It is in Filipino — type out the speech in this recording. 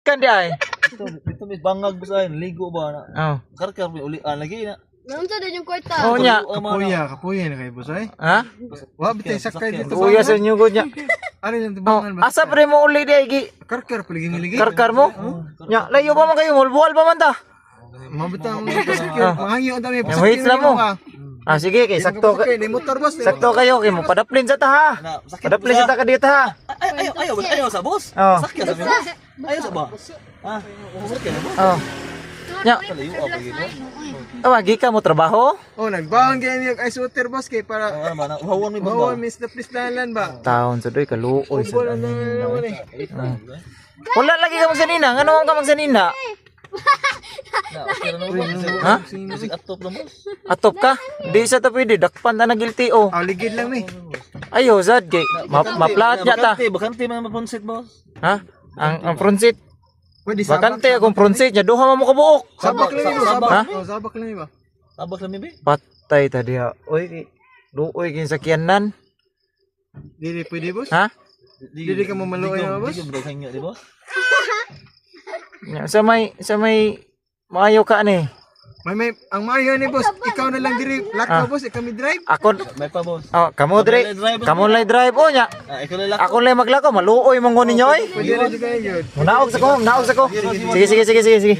gikan di ay. Ito may bangag boss ay ligo ba na. Oh. Karkar may uli lagi na. Meron sa din yung kwarta. Oh nya. Kapuya na kay boss ay. Ha? Wa bitay sakay dito. Kuya sa inyo gud nya. Ano yung Oh, tubangan ba? asa pre mo uli di ay gi. Karkar pala gingiligi. Karkar mo? Nya, layo pa man kayo, mulbuhal pa man ta. Mabutang mahangyo ang dami. Yung hits lang mo. Ah sige kay sakto ka. Ni motor boss. Sakto kayo kay mo padaplin sa ta ha. Padaplin sa ta ka dito ha. Ayaw sa boss. Oh. Sakya sa boss. Ayaw sa ba? Ah, sakya na boss. Oh. Nya, Kalayo apa gitu. awagi ka mo trabaho? Oh, nagbawang kaya niya ice water boss kay para Ano man, uhawan mi bawa ba? miss na please dalan ba. Taon sa doy kaluoy sa. Wala na naman eh. Wala lagi ka magsanina. Ano ka magsanina? Ha? Music atop na boss. Atop ka? Di sa ta pwede dakpan ta na guilty oh. Ah, ligid lang ni. Ayo sad kay maplat nya ta. Bakante man maponsit boss. Ha? Ang frontit. Pwede sabak. Bakante akong frontit nya duha mo kabuok. Sabak lang ni sabak. Ha? Oh, sabak lang ni ba. Tabak lang mi. Patay ta diha. Oy, luoy kin sakyanan. Dili pwede boss. Ha? Dili ka mamaluoy na boss. Di hangyo di boss. Nya, sa may maayo ka ni. May ang mayo ni boss, ikaw na lang diri lakaw boss, ikaw mi drive. Ako May pa boss. oh, kamo drive. Kamo lay drive oh nya. Ikaw lang. Ako lay maglakaw maluoy mong ninyo oy. Pwede ra jud kayo yun. Naog sa ko. Sige.